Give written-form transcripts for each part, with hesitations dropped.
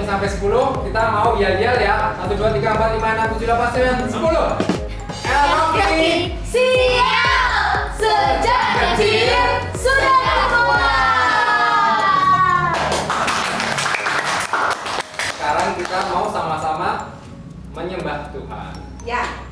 Sampai 10 kita mau yel-yel ya. 1, 2, 3, 4, 5, 6, 7, 8, 9, 10. Rocky siap. Sejak kecil sudah kuat. Sekarang kita mau sama-sama menyembah Tuhan. Ya.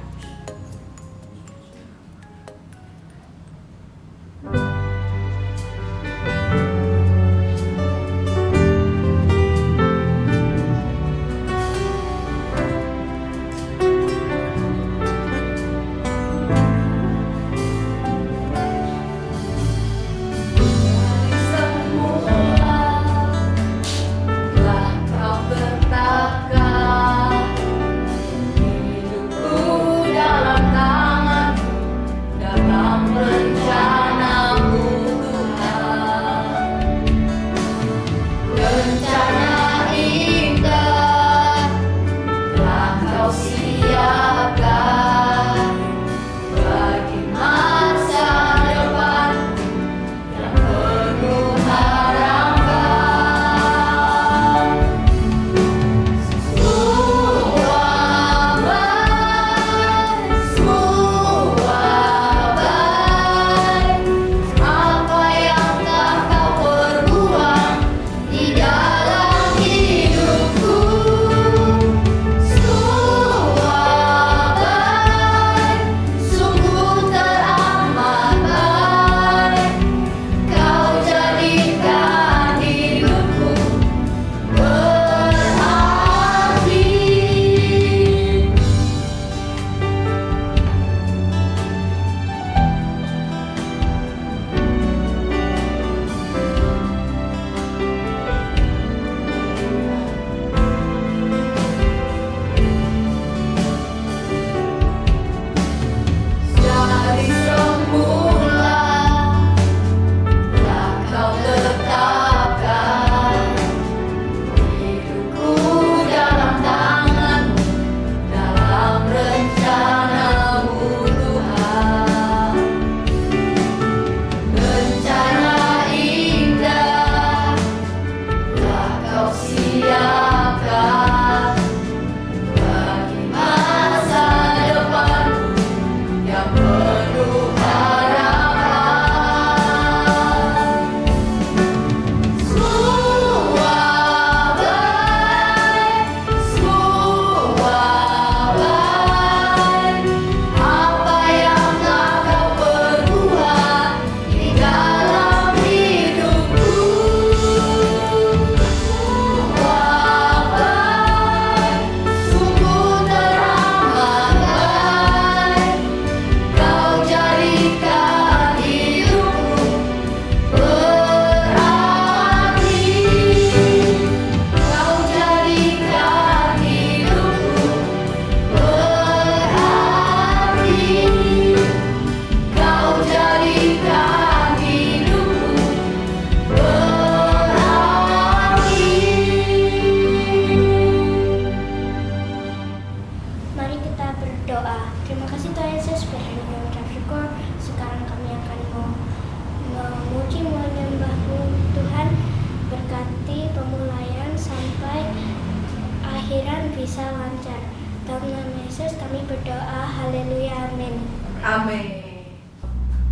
bisa lancar. Dalam nama Yesus kami berdoa, haleluya, amin. Amin.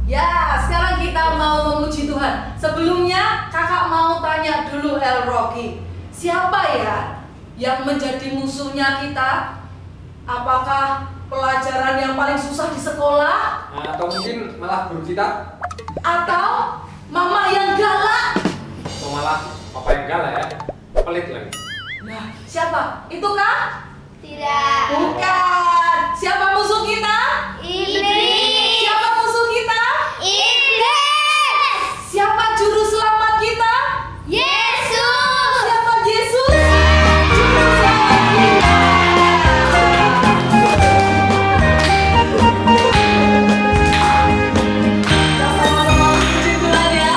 Ya, sekarang kita mau memuji Tuhan. Sebelumnya kakak mau tanya dulu El Rocky, siapa ya yang menjadi musuhnya kita? Apakah pelajaran yang paling susah di sekolah? Atau mungkin malah guru kita? Atau mama yang galak? Atau malah papa yang galak ya? Pelit lagi. Nah, siapa? Itu kah? Tidak. Bukan. Siapa musuh kita? Iblis. Siapa musuh kita? Iblis. Siapa juru selamat kita? Yesus. Siapa Yesus? Juru selamat kita. Kita sama-sama puji Tuhan ya.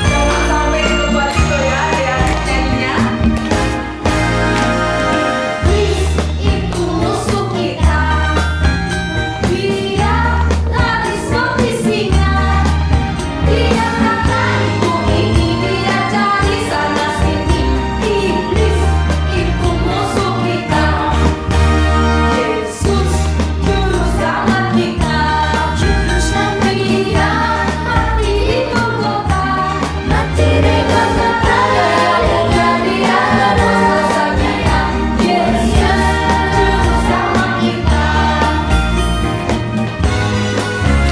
Jangan sampai lupa itu ya, adik-adik nyanyinya. Iblis itu musuh kita. Dia lari seperti singa. Dia kata itu ini, dia cari sana sini. Iblis itu musuh kita. Yesus juru selamat kita. Dia mati di Golgota. Mati di Golgota. Dia tebus dosa kita. Yesus juru selamat kita.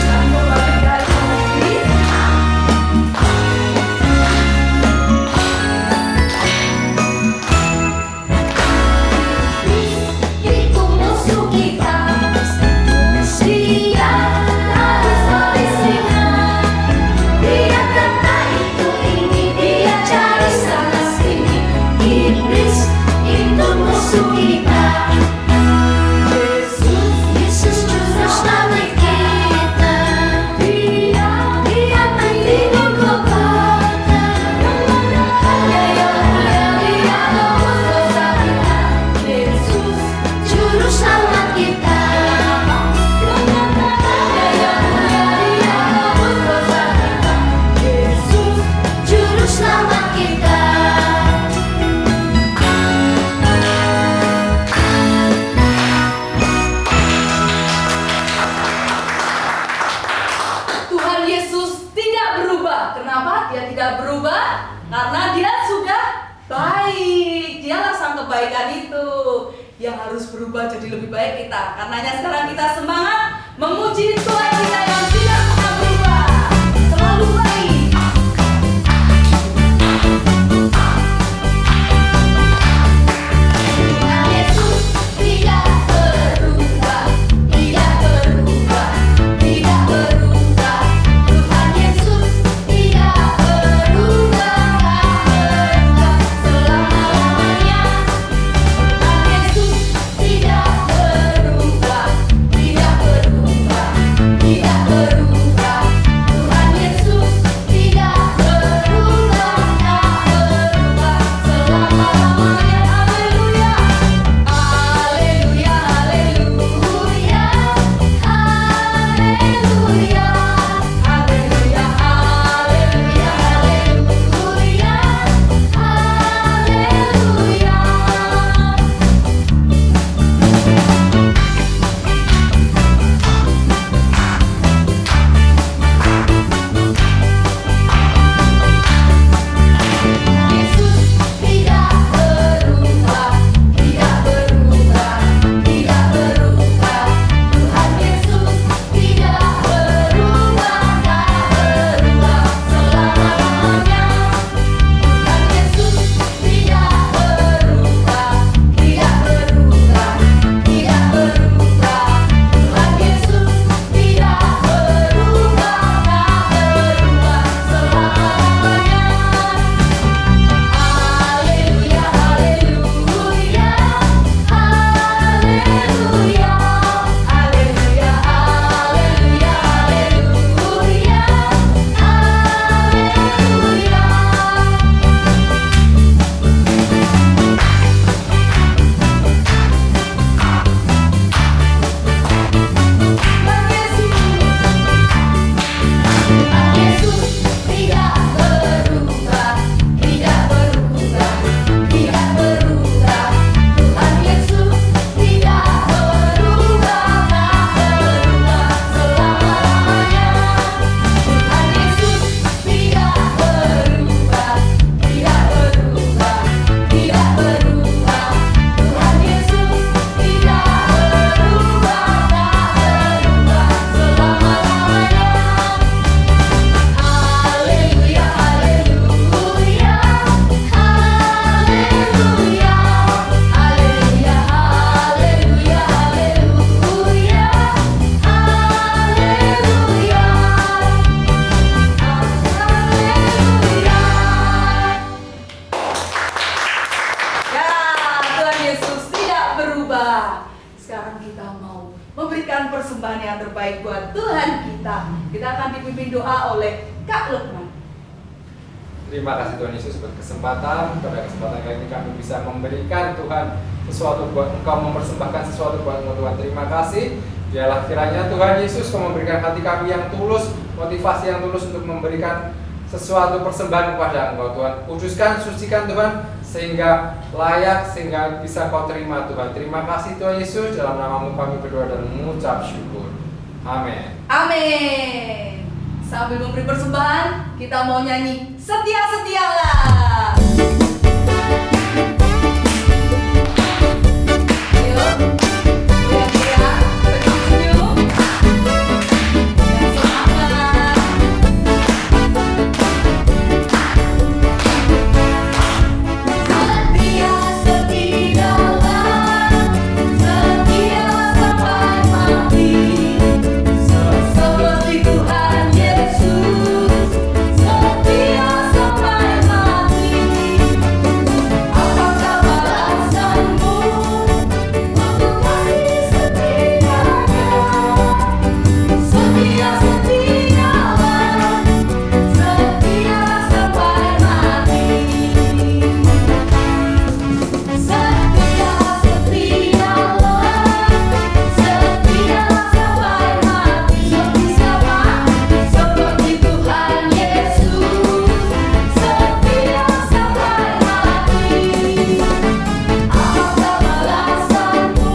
Dan kembali lagi. Itu musuh kita. Dia harus habis singa. Dia kata itu ini, dia cari sana sini. Iblis itu musuh kita. Yesus juru selamat kita. Dia mati di Golgota. Dia tebus dosa kita. Yesus juru selamat kita. Dia tebus dosa kita. Yesus juru selamat kita. Tuhan Yesus tidak berubah. Kenapa dia tidak berubah? Karena dia sudah baik. Dialah sang kebaikan itu yang harus berubah jadi lebih baik kita. Karenanya sekarang kita semangat memuji Tuhan kita yang tidak pernah berubah, selalu baik. Tuhan Yesus tidak berubah, tidak berubah, tidak berubah. Tuhan Yesus tidak berubah, selama-lamanya. Tuhan Yesus tidak berubah, tidak berubah, tidak berubah. terbaik buat Tuhan kita. Kita akan dipimpin doa oleh Kak Lukman. Terima kasih Tuhan Yesus buat kesempatan. Pada kesempatan kali ini kami bisa memberikan Tuhan sesuatu buat Engkau, mempersembahkan sesuatu buat Engkau Tuhan. Terima kasih. Biarlah kiranya Tuhan Yesus Kau memberikan hati kami yang tulus, motivasi yang tulus untuk memberikan sesuatu persembahan kepada Engkau Tuhan. Kuduskan, sucikan Tuhan, sehingga layak, sehingga bisa Kau terima Tuhan. Terima kasih Tuhan Yesus. Dalam nama-Mu kami berdoa dan mengucap syukur. Amin. Amin. Sambil memberi persembahan, kita mau nyanyi Setia-setialah. Ayo, lihat-lihat, senyum-senyum, dan semangat. Setia-setialah, setia sampai mati. Seperti Tuhan Yesus, setia sampai mati. Apakah balasanmu untuk kasih setianya? Setia-setialah, setia sampai mati. Setia-setialah, setia sampai mati. Seperti siapa? Seperti Tuhan Yesus, setia sampai mati. Apakah balasanmu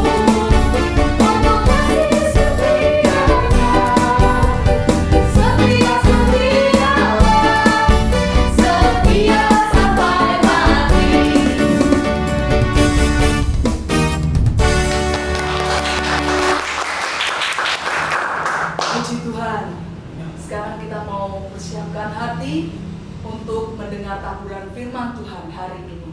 untuk kasih setianya? Setia-setialah, setia sampai mati. Puji Tuhan. Sekarang kita mau persiapkan hati untuk mendengar taburan firman Tuhan hari ini.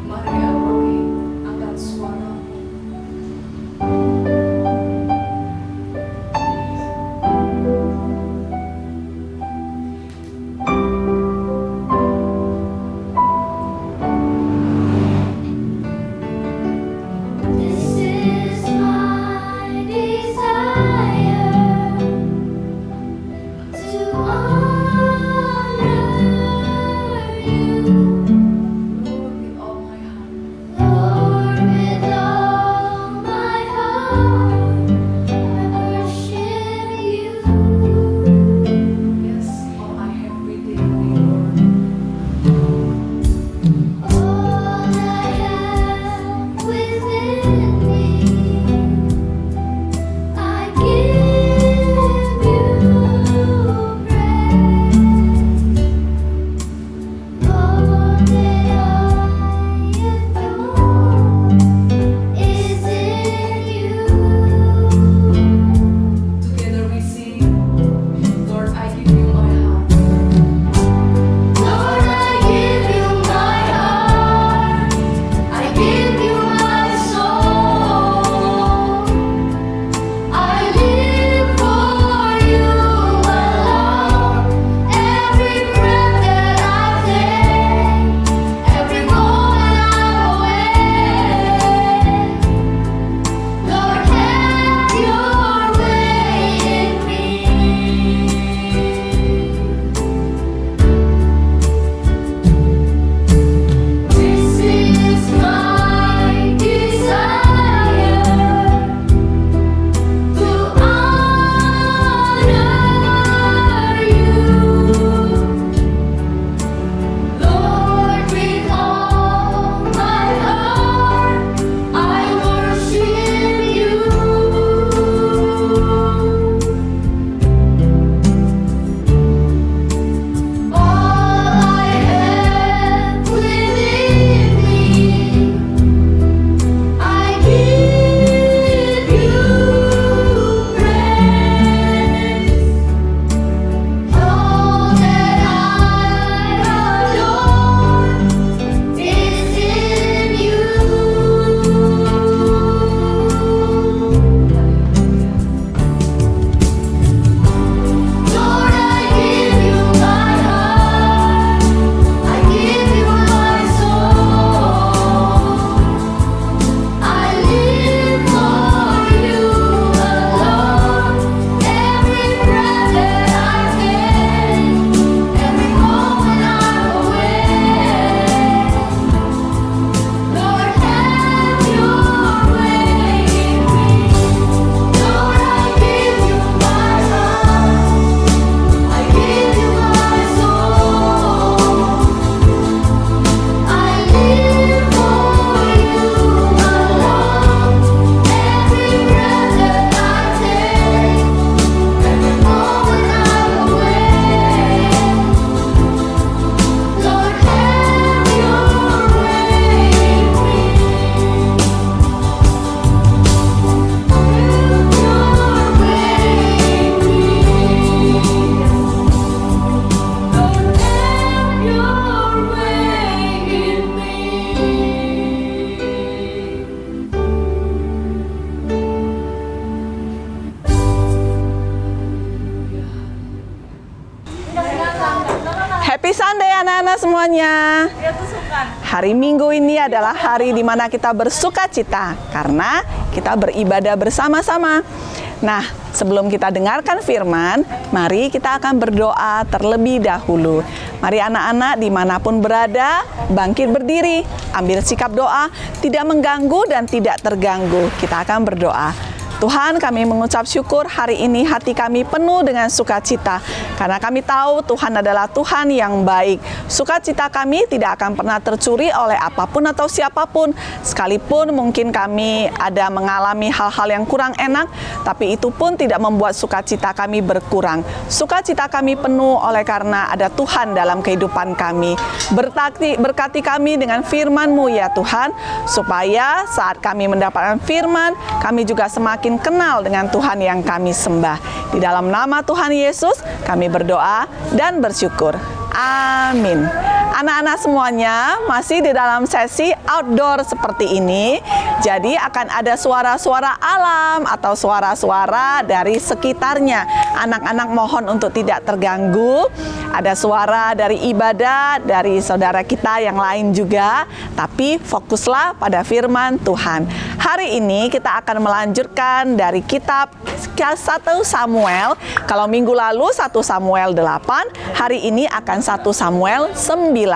Mari ya Rocky, angkat suara. Setia anak-anak semuanya. Hari Minggu ini adalah hari di mana kita bersuka cita karena kita beribadah bersama-sama. Nah, sebelum kita dengarkan firman, mari kita akan berdoa terlebih dahulu. Mari anak-anak dimanapun berada, bangkit berdiri, ambil sikap doa, tidak mengganggu dan tidak terganggu. Kita akan berdoa. Tuhan, kami mengucap syukur hari ini hati kami penuh dengan sukacita karena kami tahu Tuhan adalah Tuhan yang baik. Sukacita kami tidak akan pernah tercuri oleh apapun atau siapapun. Sekalipun mungkin kami ada mengalami hal-hal yang kurang enak, tapi itu pun tidak membuat sukacita kami berkurang. Sukacita kami penuh oleh karena ada Tuhan dalam kehidupan kami. Berkati kami dengan firman-Mu ya Tuhan, supaya saat kami mendapatkan firman, kami juga semakin kenal dengan Tuhan yang kami sembah. Di dalam nama Tuhan Yesus, kami berdoa dan bersyukur. Amin. Anak-anak semuanya masih di dalam sesi outdoor seperti ini. Jadi akan ada suara-suara alam atau suara-suara dari sekitarnya. Anak-anak mohon untuk tidak terganggu. Ada suara dari ibadah, dari saudara kita yang lain juga. Tapi fokuslah pada firman Tuhan. Hari ini kita akan melanjutkan dari kitab 1 Samuel. Kalau minggu lalu 1 Samuel 8, hari ini akan 1 Samuel 9.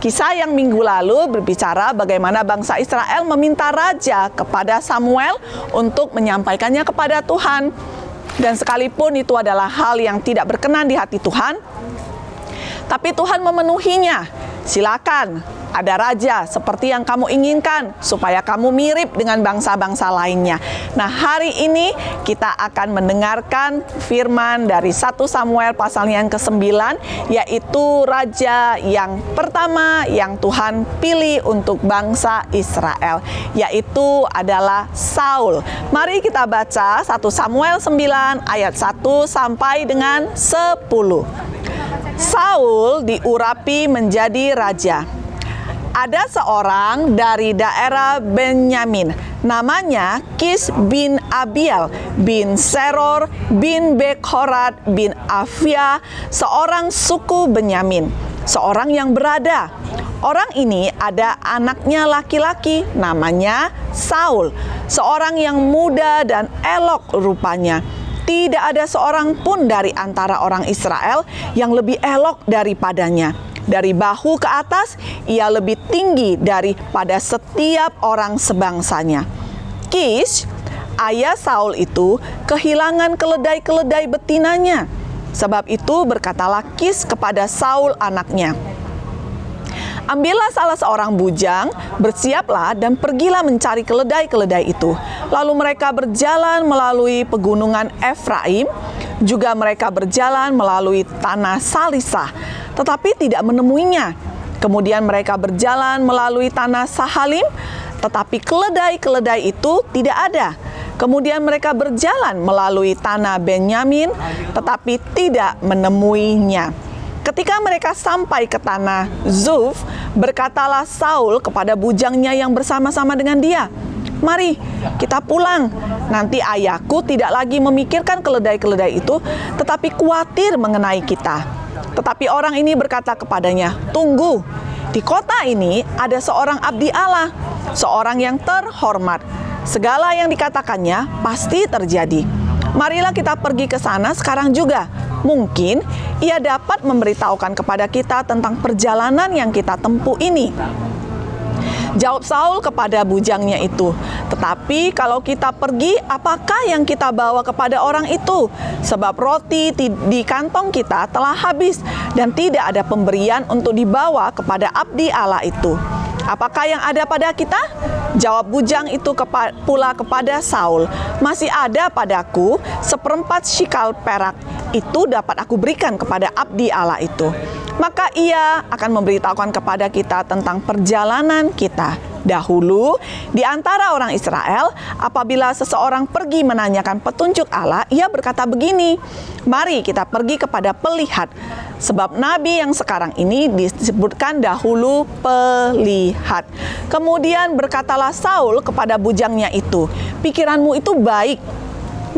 Kisah yang minggu lalu berbicara bagaimana bangsa Israel meminta raja kepada Samuel untuk menyampaikannya kepada Tuhan. Dan sekalipun itu adalah hal yang tidak berkenan di hati Tuhan, tapi Tuhan memenuhinya. Silakan, ada raja seperti yang kamu inginkan supaya kamu mirip dengan bangsa-bangsa lainnya. Nah, hari ini kita akan mendengarkan firman dari 1 Samuel pasal yang ke-9, yaitu raja yang pertama yang Tuhan pilih untuk bangsa Israel, yaitu adalah Saul. Mari kita baca 1 Samuel 9 ayat 1 sampai dengan 10. Saul diurapi menjadi raja. Ada seorang dari daerah Benyamin, namanya Kis bin Abiel bin Seror bin Bekhorat bin Afia, seorang suku Benyamin, seorang yang berada. Orang ini ada anaknya laki-laki, namanya Saul, seorang yang muda dan elok rupanya. Tidak ada seorang pun dari antara orang Israel yang lebih elok daripadanya. Dari bahu ke atas, ia lebih tinggi daripada setiap orang sebangsanya. Kis, ayah Saul itu, kehilangan keledai-keledai betinanya. Sebab itu berkatalah Kis kepada Saul anaknya, ambillah salah seorang bujang, bersiaplah dan pergilah mencari keledai-keledai itu. Lalu mereka berjalan melalui pegunungan Efraim, juga mereka berjalan melalui tanah Salisah, tetapi tidak menemuinya. Kemudian mereka berjalan melalui tanah Sahalim, tetapi keledai-keledai itu tidak ada. Kemudian mereka berjalan melalui tanah Benyamin, tetapi tidak menemuinya. Ketika mereka sampai ke tanah Zuf, berkatalah Saul kepada bujangnya yang bersama-sama dengan dia, mari kita pulang. Nanti ayahku tidak lagi memikirkan keledai-keledai itu, tetapi khawatir mengenai kita. Tetapi orang ini berkata kepadanya, tunggu, di kota ini ada seorang abdi Allah, seorang yang terhormat. Segala yang dikatakannya pasti terjadi. Marilah kita pergi ke sana sekarang juga. Mungkin ia dapat memberitahukan kepada kita tentang perjalanan yang kita tempuh ini. Jawab Saul kepada bujangnya itu, tetapi kalau kita pergi, apakah yang kita bawa kepada orang itu? Sebab roti di kantong kita telah habis dan tidak ada pemberian untuk dibawa kepada abdi Allah itu. Apakah yang ada pada kita? Jawab bujang itu pula kepada Saul, masih ada padaku 1/4 shikal perak, itu dapat aku berikan kepada abdi Allah itu. Maka ia akan memberitahukan kepada kita tentang perjalanan kita. Dahulu, di antara orang Israel, apabila seseorang pergi menanyakan petunjuk Allah, ia berkata begini, mari kita pergi kepada pelihat. Sebab nabi yang sekarang ini disebutkan dahulu pelihat. Kemudian berkatalah Saul kepada bujangnya itu, pikiranmu itu baik.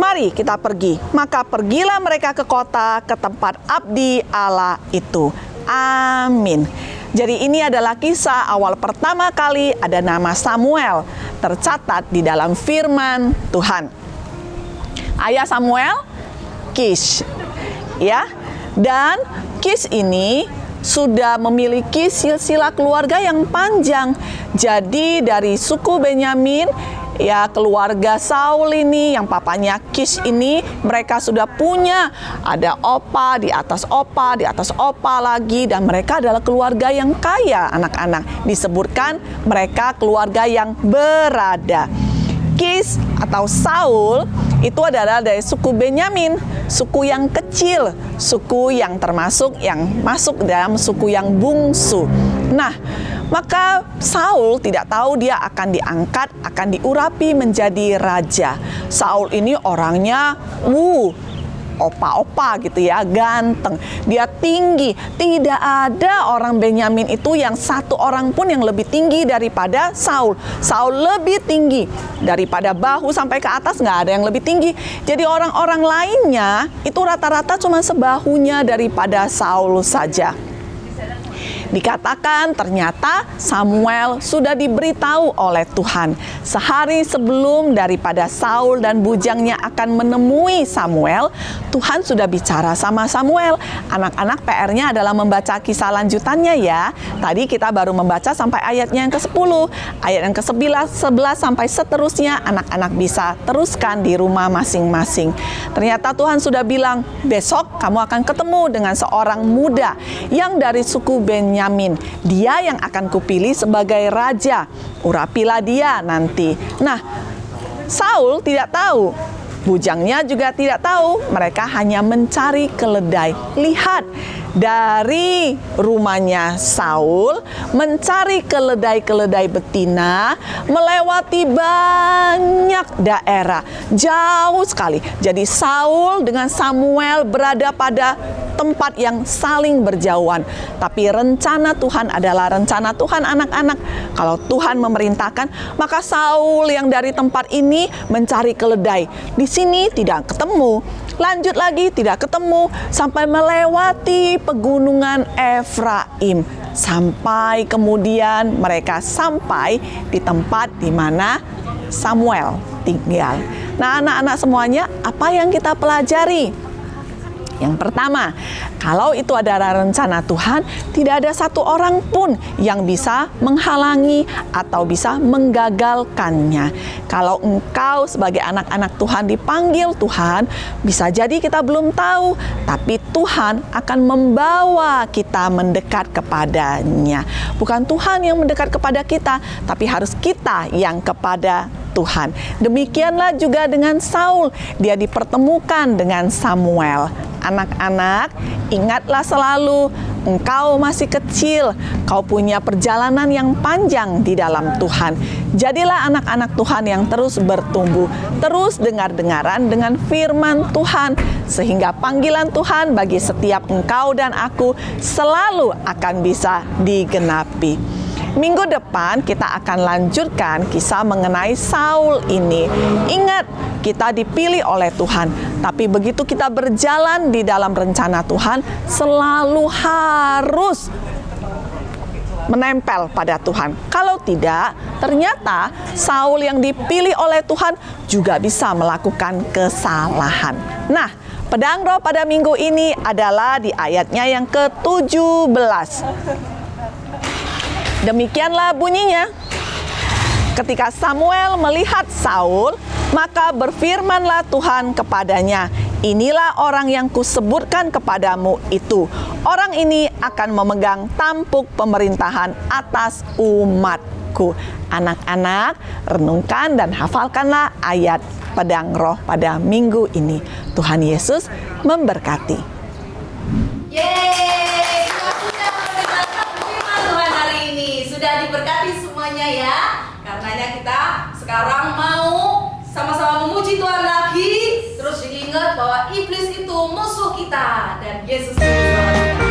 Mari kita pergi. Maka pergilah mereka ke kota, ke tempat abdi Allah itu. Amin. Jadi ini adalah kisah awal pertama kali ada nama Samuel tercatat di dalam firman Tuhan. Ayah Samuel, Kish. Ya. Dan Kish ini sudah memiliki silsilah keluarga yang panjang. Jadi dari suku Benyamin, ya keluarga Saul ini, yang papanya Kish ini, mereka sudah punya ada opa di atas opa lagi, dan mereka adalah keluarga yang kaya. Anak-anak disebutkan mereka keluarga yang berada. Kish atau Saul itu adalah dari suku Benyamin, suku yang kecil, suku yang termasuk yang masuk dalam suku yang bungsu. Nah, maka Saul tidak tahu dia akan diangkat, akan diurapi menjadi raja. Saul ini orangnya opa-opa gitu ya, ganteng, dia tinggi. Tidak ada orang Benyamin itu yang satu orang pun yang lebih tinggi daripada Saul. Saul lebih tinggi daripada bahu sampai ke atas, nggak ada yang lebih tinggi. Jadi orang-orang lainnya itu rata-rata cuma sebahunya daripada Saul saja. Dikatakan ternyata Samuel sudah diberitahu oleh Tuhan sehari sebelum daripada Saul dan bujangnya akan menemui Samuel. Tuhan sudah bicara sama Samuel. Anak-anak PR-nya adalah membaca kisah lanjutannya ya. Tadi kita baru membaca sampai ayatnya yang ke-10. Ayat yang ke-11 sampai seterusnya anak-anak bisa teruskan di rumah masing-masing. Ternyata Tuhan sudah bilang, besok kamu akan ketemu dengan seorang muda yang dari suku Benyamin. Dia yang akan kupilih sebagai raja. Urapilah dia nanti. Nah, Saul tidak tahu. Bujangnya juga tidak tahu. Mereka hanya mencari keledai. Lihat, dari rumahnya Saul mencari keledai-keledai betina, melewati banyak daerah, jauh sekali. Jadi Saul dengan Samuel berada pada tempat yang saling berjauhan. Tapi rencana Tuhan adalah rencana Tuhan, anak-anak. Kalau Tuhan memerintahkan, maka Saul yang dari tempat ini mencari keledai. Di sini tidak ketemu. Lanjut lagi tidak ketemu sampai melewati pegunungan Efraim. Sampai kemudian mereka sampai di tempat di mana Samuel tinggal. Nah, anak-anak semuanya, apa yang kita pelajari? Yang pertama, kalau itu adalah rencana Tuhan, tidak ada satu orang pun yang bisa menghalangi atau bisa menggagalkannya. Kalau engkau sebagai anak-anak Tuhan dipanggil Tuhan, bisa jadi kita belum tahu, tapi Tuhan akan membawa kita mendekat kepadanya. Bukan Tuhan yang mendekat kepada kita, tapi harus kita yang kepada Tuhan. Demikianlah juga dengan Saul, dia dipertemukan dengan Samuel. Anak-anak, ingatlah selalu, engkau masih kecil, kau punya perjalanan yang panjang di dalam Tuhan. Jadilah anak-anak Tuhan yang terus bertumbuh, terus dengar-dengaran dengan firman Tuhan, sehingga panggilan Tuhan bagi setiap engkau dan aku selalu akan bisa digenapi. Minggu depan kita akan lanjutkan kisah mengenai Saul ini. Ingat, kita dipilih oleh Tuhan, tapi begitu kita berjalan di dalam rencana Tuhan, selalu harus menempel pada Tuhan. Kalau tidak, ternyata Saul yang dipilih oleh Tuhan juga bisa melakukan kesalahan. Nah, pedang roh pada minggu ini adalah di ayatnya yang ke-17. Demikianlah bunyinya. Ketika Samuel melihat Saul, maka berfirmanlah Tuhan kepadanya, inilah orang yang kusebutkan kepadamu itu. Orang ini akan memegang tampuk pemerintahan atas umatku. Anak-anak, renungkan dan hafalkanlah ayat pedang roh pada minggu ini. Tuhan Yesus memberkati. Yeay, kita sudah mendengarkan firman Tuhan hari ini. Sudah diberkati semuanya ya. Karenanya kita sekarang mau sama-sama memuji Tuhan lagi. Terus diingat bahwa iblis itu musuh kita dan Yesus menyelamatkan kita.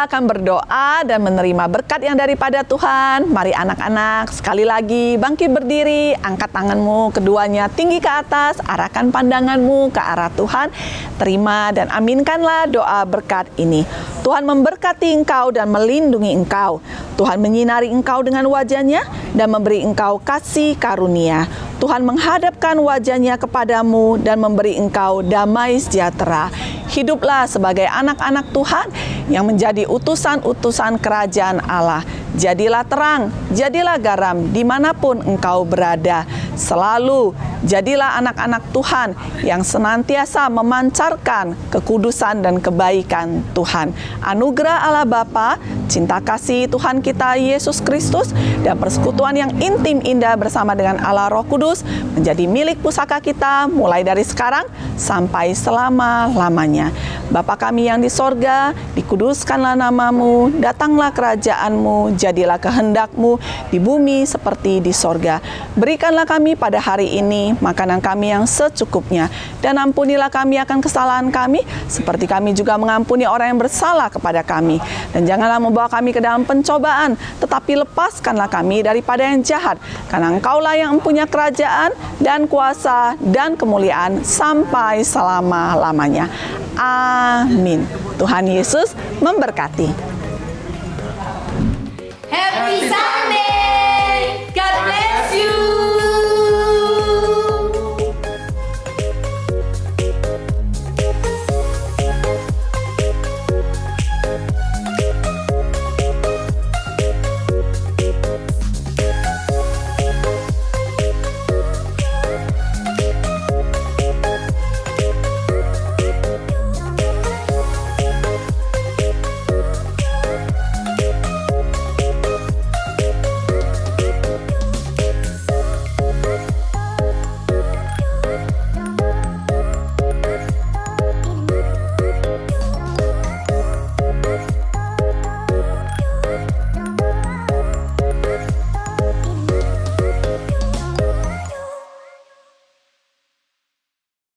kita akan berdoa dan menerima berkat yang daripada Tuhan. Mari anak-anak, sekali lagi bangkit berdiri, angkat tanganmu keduanya tinggi ke atas, arahkan pandanganmu ke arah Tuhan. Terima dan aminkanlah doa berkat ini. Tuhan memberkati engkau dan melindungi engkau. Tuhan menyinari engkau dengan wajah-Nya dan memberi engkau kasih karunia. Tuhan menghadapkan wajah-Nya kepadamu dan memberi engkau damai sejahtera. Hiduplah sebagai anak-anak Tuhan yang menjadi utusan-utusan kerajaan Allah. Jadilah terang, jadilah garam dimanapun engkau berada. Selalu jadilah anak-anak Tuhan yang senantiasa memancarkan kekudusan dan kebaikan Tuhan. Anugerah Allah Bapa, cinta kasih Tuhan kita Yesus Kristus, dan persekutuan yang intim indah bersama dengan Allah Roh Kudus menjadi milik pusaka kita mulai dari sekarang sampai selama-lamanya. Bapa kami yang di sorga, dikuduskanlah namamu, datanglah kerajaanmu, jadilah kehendakmu di bumi seperti di sorga. Berikanlah kami pada hari ini makanan kami yang secukupnya, dan ampunilah kami akan kesalahan kami, seperti kami juga mengampuni orang yang bersalah kepada kami. Dan janganlah membawa kami ke dalam pencobaan, tetapi lepaskanlah kami daripada yang jahat, karena Engkaulah yang mempunyai kerajaan dan kuasa dan kemuliaan sampai selama-lamanya. Amin. Tuhan Yesus memberkati. Happy